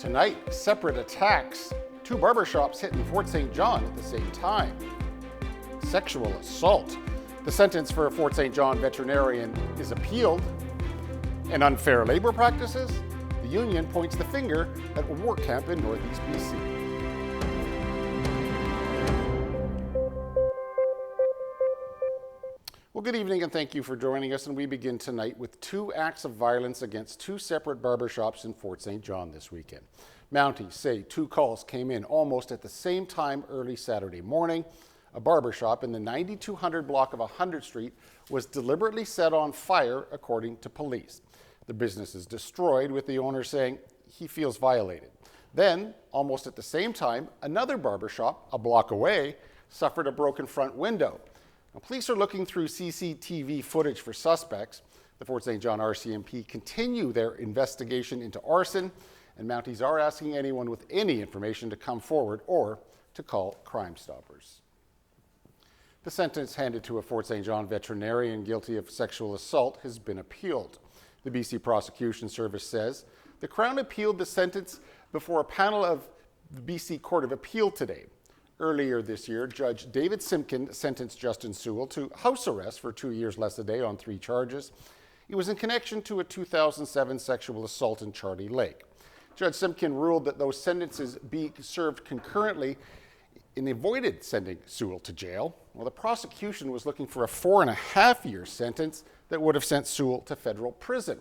Tonight, separate attacks. 2 barbershops hit in Fort St. John at the same time. Sexual assault. The sentence for a Fort St. John veterinarian is appealed. And unfair labor practices. The union points the finger at a work camp in Northeast BC. Well, good evening and thank you for joining us. And we begin tonight with 2 acts of violence against 2 separate barbershops in Fort St. John this weekend. Mounties say 2 calls came in almost at the same time early Saturday morning. A barbershop in the 9200 block of 100th Street was deliberately set on fire, according to police. The business is destroyed, with the owner saying he feels violated. Then, almost at the same time, another barbershop a block away suffered a broken front window. Now, police are looking through CCTV footage for suspects. The Fort St. John RCMP continue their investigation into arson, and Mounties are asking anyone with any information to come forward or to call Crime Stoppers. The sentence handed to a Fort St. John veterinarian guilty of sexual assault has been appealed. The BC Prosecution Service says the Crown appealed the sentence before a panel of the BC Court of Appeal today. Earlier this year, Judge David Simkin sentenced Justin Sewell to house arrest for 2 years less a day on 3 charges. It was in connection to a 2007 sexual assault in Charlie Lake. Judge Simkin ruled that those sentences be served concurrently and avoided sending Sewell to jail. Well, the prosecution was looking for a 4.5-year sentence that would have sent Sewell to federal prison.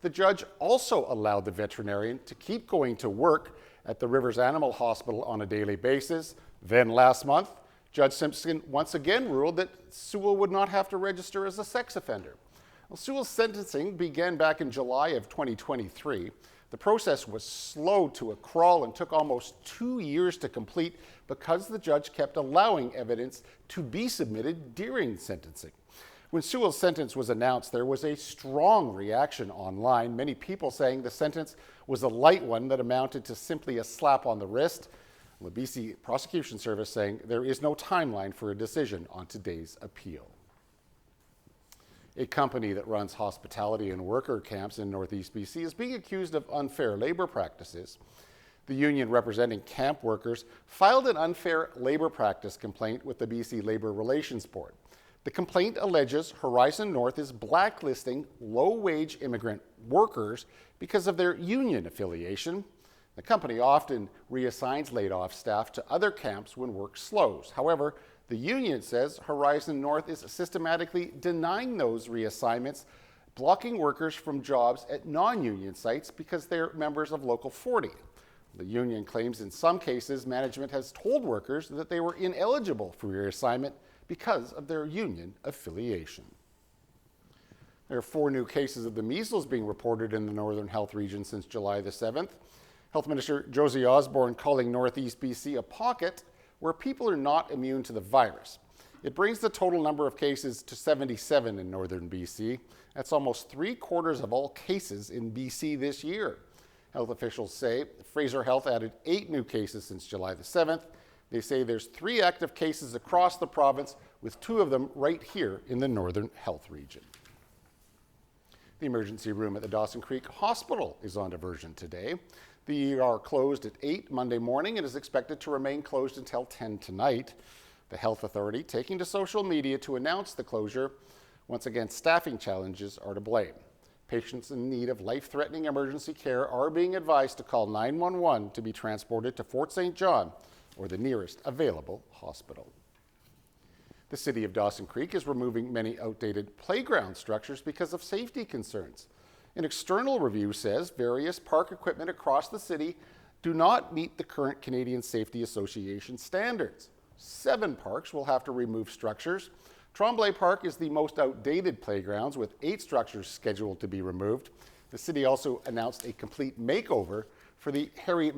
The judge also allowed the veterinarian to keep going to work at the Rivers Animal Hospital on a daily basis. Then last month, Judge Simpson once again ruled that Sewell would not have to register as a sex offender. Well, Sewell's sentencing began back in July of 2023. The process was slow to a crawl and took almost 2 years to complete because the judge kept allowing evidence to be submitted during sentencing. When Sewell's sentence was announced, there was a strong reaction online, many people saying the sentence was a light one that amounted to simply a slap on the wrist. The BC Prosecution Service saying there is no timeline for a decision on today's appeal. A company that runs hospitality and worker camps in Northeast BC is being accused of unfair labor practices. The union representing camp workers filed an unfair labor practice complaint with the BC Labour Relations Board. The complaint alleges Horizon North is blacklisting low-wage immigrant workers because of their union affiliation. The company often reassigns laid-off staff to other camps when work slows. However, the union says Horizon North is systematically denying those reassignments, blocking workers from jobs at non-union sites because they're members of Local 40. The union claims in some cases management has told workers that they were ineligible for reassignment because of their union affiliation. There are 4 new cases of the measles being reported in the Northern Health region since July the 7th. Health Minister Josie Osborne calling Northeast BC a pocket where people are not immune to the virus. It brings the total number of cases to 77 in Northern BC. That's almost 3/4 of all cases in BC this year. Health officials say Fraser Health added 8 new cases since July the 7th. They say there's 3 active cases across the province, with 2 of them right here in the Northern Health region. The emergency room at the Dawson Creek Hospital is on diversion today. The ER closed at 8 Monday morning and is expected to remain closed until 10 tonight. The health authority taking to social media to announce the closure. Once again, staffing challenges are to blame. Patients in need of life-threatening emergency care are being advised to call 911 to be transported to Fort St. John or the nearest available hospital. The city of Dawson Creek is removing many outdated playground structures because of safety concerns. An external review says various park equipment across the city do not meet the current Canadian Safety Association standards. 7 parks will have to remove structures. Tremblay Park is the most outdated playgrounds, with 8 structures scheduled to be removed. The city also announced a complete makeover for the Harry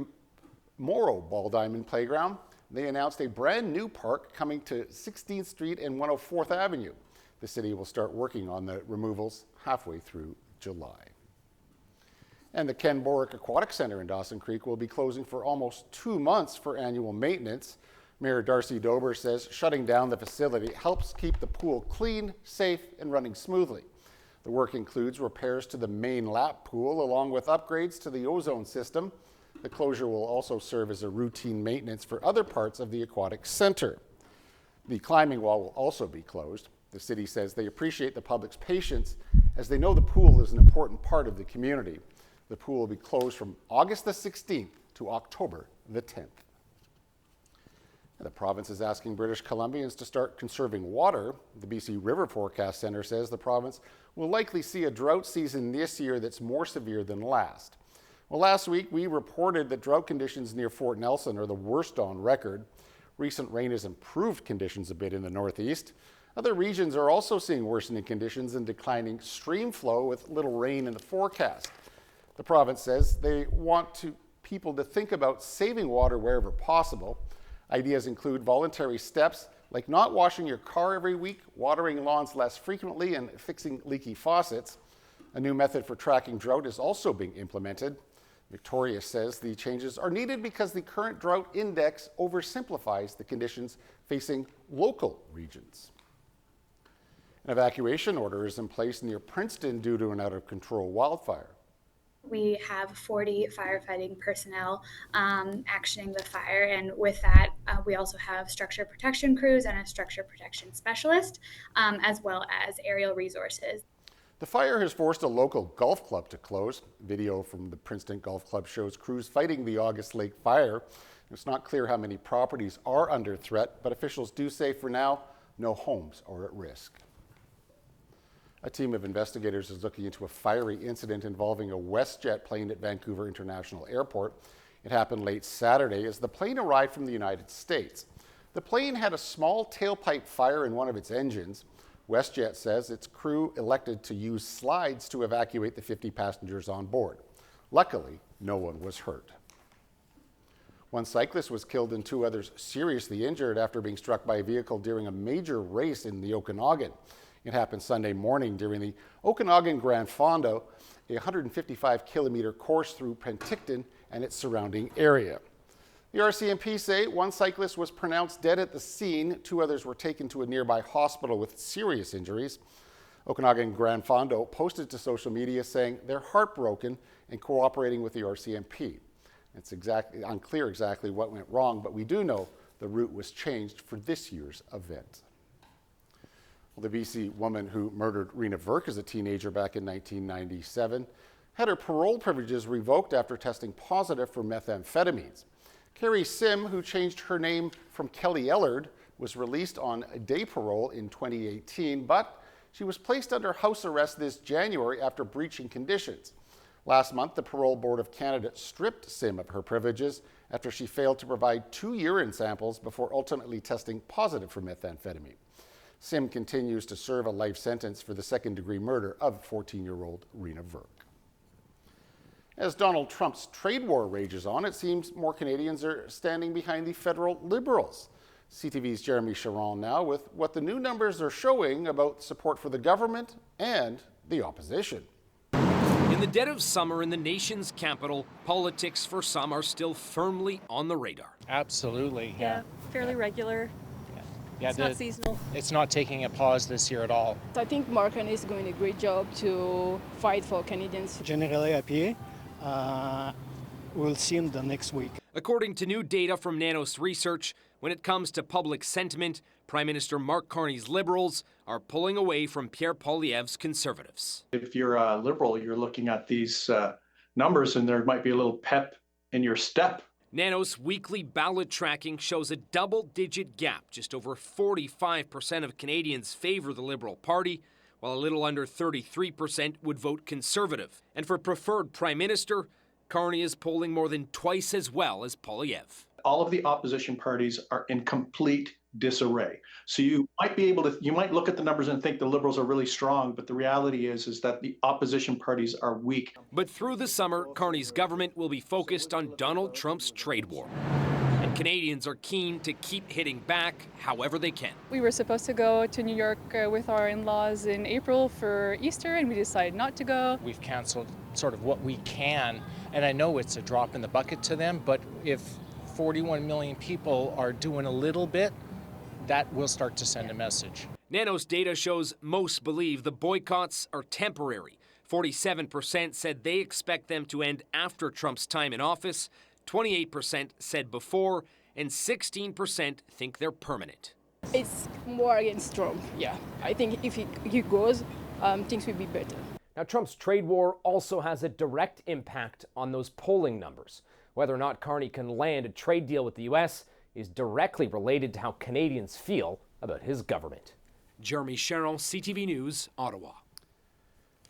Morrow Ball Diamond Playground. They announced a brand new park coming to 16th Street and 104th Avenue. The city will start working on the removals halfway through July. And the Borick Aquatic Centre in Dawson Creek will be closing for almost 2 months for annual maintenance. Mayor Darcy Dober says shutting down the facility helps keep the pool clean, safe, and running smoothly. The work includes repairs to the main lap pool along with upgrades to the ozone system. The closure will also serve as a routine maintenance for other parts of the aquatic centre. The climbing wall will also be closed. The city says they appreciate the public's patience as they know the pool is an important part of the community. The pool will be closed from August the 16th to October the 10th. The province is asking British Columbians to start conserving water. The BC River Forecast Centre says the province will likely see a drought season this year that's more severe than last. Well, last week we reported that drought conditions near Fort Nelson are the worst on record. Recent rain has improved conditions a bit in the northeast. Other regions are also seeing worsening conditions and declining stream flow with little rain in the forecast. The province says they want people to think about saving water wherever possible. Ideas include voluntary steps like not washing your car every week, watering lawns less frequently, and fixing leaky faucets. A new method for tracking drought is also being implemented. Victoria says the changes are needed because the current drought index oversimplifies the conditions facing local regions. An evacuation order is in place near Princeton due to an out-of-control wildfire. We have 40 firefighting personnel actioning the fire, and with that, we also have structure protection crews and a structure protection specialist, as well as aerial resources. The fire has forced a local golf club to close. Video from the Princeton Golf Club shows crews fighting the August Lake fire. It's not clear how many properties are under threat, but officials do say for now, no homes are at risk. A team of investigators is looking into a fiery incident involving a WestJet plane at Vancouver International Airport. It happened late Saturday as the plane arrived from the United States. The plane had a small tailpipe fire in one of its engines. WestJet says its crew elected to use slides to evacuate the 50 passengers on board. Luckily, no one was hurt. One cyclist was killed and 2 others seriously injured after being struck by a vehicle during a major race in the Okanagan. It happened Sunday morning during the Okanagan Grand Fondo, a 155-kilometer course through Penticton and its surrounding area. The RCMP say one cyclist was pronounced dead at the scene. 2 others were taken to a nearby hospital with serious injuries. Okanagan Grand Fondo posted to social media saying they're heartbroken and cooperating with the RCMP. It's unclear exactly what went wrong, but we do know the route was changed for this year's event. Well, the BC woman who murdered Reena Burke as a teenager back in 1997 had her parole privileges revoked after testing positive for methamphetamines. Carrie Sim, who changed her name from Kelly Ellard, was released on day parole in 2018, but she was placed under house arrest this January after breaching conditions. Last month, the Parole Board of Canada stripped Sim of her privileges after she failed to provide 2 urine samples before ultimately testing positive for methamphetamine. Sim continues to serve a life sentence for the second-degree murder of 14-year-old Reena Burke. As Donald Trump's trade war rages on, it seems more Canadians are standing behind the federal Liberals. CTV's Jeremy Charon now with what the new numbers are showing about support for the government and the opposition. In the dead of summer in the nation's capital, politics for some are still firmly on the radar. Absolutely. Yeah, fairly regular. Yeah, it's not seasonal. It's not taking a pause this year at all. I think Mark Carney is doing a great job to fight for Canadians. Generally happy. We'll see him the next week. According to new data from Nanos Research, when it comes to public sentiment, Prime Minister Mark Carney's Liberals are pulling away from Pierre Poilievre's Conservatives. If you're a Liberal, you're looking at these numbers and there might be a little pep in your step. Nanos' weekly ballot tracking shows a double-digit gap. Just over 45% of Canadians favor the Liberal Party, while a little under 33% would vote Conservative. And for preferred Prime Minister, Carney is polling more than twice as well as Poilievre. All of the opposition parties are in complete disarray. So you might look at the numbers and think the Liberals are really strong, but the reality is that the opposition parties are weak. But through the summer, Carney's government will be focused on Donald Trump's trade war. And Canadians are keen to keep hitting back however they can. We were supposed to go to New York with our in-laws in April for Easter, and we decided not to go. We've canceled sort of what we can, and I know it's a drop in the bucket to them, but if 41 million people are doing a little bit, that will start to send a message. Nanos data shows most believe the boycotts are temporary. 47% said they expect them to end after Trump's time in office. 28% said before, and 16% think they're permanent. It's more against Trump, yeah. I think if he goes, things will be better. Now, Trump's trade war also has a direct impact on those polling numbers. Whether or not Carney can land a trade deal with the U.S. is directly related to how Canadians feel about his government. Jeremy Sherrill, CTV News, Ottawa.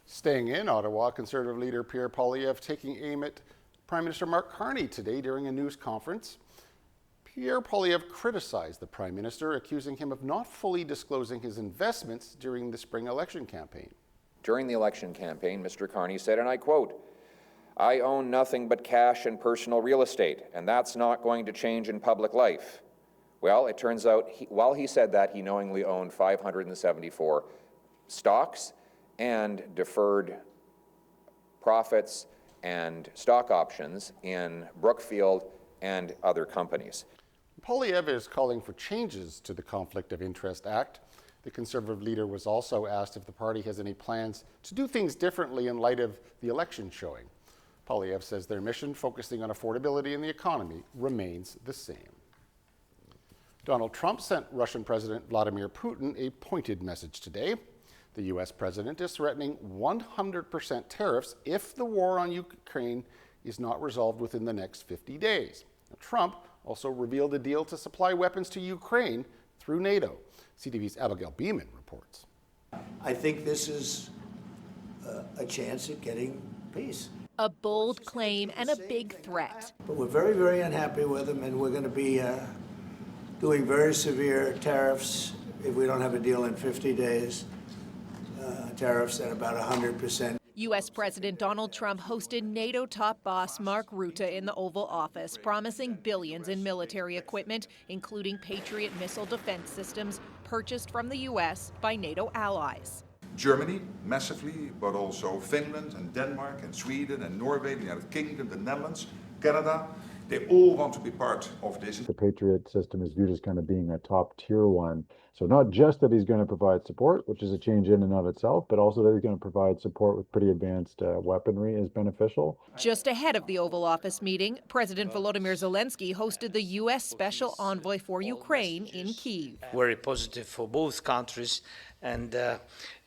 Staying in Ottawa, Conservative leader Pierre Poilievre taking aim at Prime Minister Mark Carney today during a news conference. Pierre Poilievre criticized the Prime Minister, accusing him of not fully disclosing his investments during the spring election campaign. During the election campaign, Mr. Carney said, and I quote, "I own nothing but cash and personal real estate, and that's not going to change in public life." Well, it turns out, while he said that, he knowingly owned 574 stocks and deferred profits and stock options in Brookfield and other companies. Poilievre is calling for changes to the Conflict of Interest Act. The Conservative leader was also asked if the party has any plans to do things differently in light of the election showing. Poilievre says their mission, focusing on affordability and the economy, remains the same. Donald Trump sent Russian President Vladimir Putin a pointed message today. The U.S. president is threatening 100% tariffs if the war on Ukraine is not resolved within the next 50 days. Now, Trump also revealed a deal to supply weapons to Ukraine through NATO. CTV's Abigail Beeman reports. I think this is a chance at getting peace. A bold claim and a big threat. But we're very, very unhappy with them, and we're going to be doing very severe tariffs if we don't have a deal in 50 days. Tariffs at about 100%. U.S. President Donald Trump hosted NATO top boss Mark Rutte in the Oval Office, promising billions in military equipment, including Patriot missile defense systems purchased from the U.S. by NATO allies. Germany, massively, but also Finland and Denmark and Sweden and Norway, the United Kingdom, the Netherlands, Canada. They all want to be part of this. The Patriot system is viewed as kind of being a top tier one. So not just that he's going to provide support, which is a change in and of itself, but also that he's going to provide support with pretty advanced weaponry is beneficial. Just ahead of the Oval Office meeting, President Volodymyr Zelensky hosted the U.S. Special Envoy for Ukraine in Kyiv. Very positive for both countries. And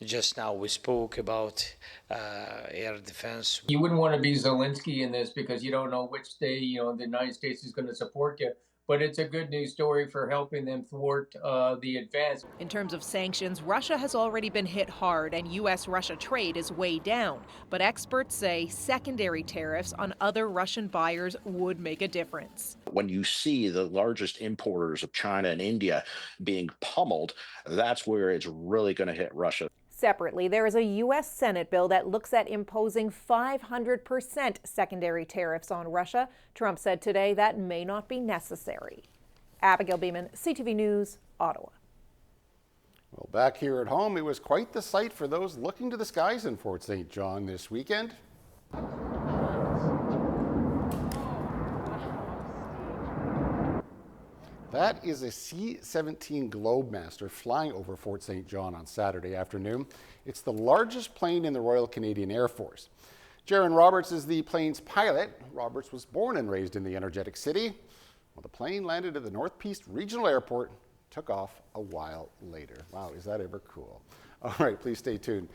just now we spoke about air defense. You wouldn't want to be Zelensky in this because you don't know which day, the United States is going to support you. But it's a good news story for helping them thwart the advance. In terms of sanctions, Russia has already been hit hard and U.S.-Russia trade is way down. But experts say secondary tariffs on other Russian buyers would make a difference. When you see the largest importers of China and India being pummeled, that's where it's really going to hit Russia. Separately, there is a U.S. Senate bill that looks at imposing 500% secondary tariffs on Russia. Trump said today that may not be necessary. Abigail Beeman, CTV News, Ottawa. Well, back here at home, it was quite the sight for those looking to the skies in Fort St. John this weekend. That is a C-17 Globemaster flying over Fort St. John on Saturday afternoon. It's the largest plane in the Royal Canadian Air Force. Jaron Roberts is the plane's pilot. Roberts was born and raised in the energetic city. Well, the plane landed at the North Peace Regional Airport, took off a while later. Wow, is that ever cool? All right, please stay tuned.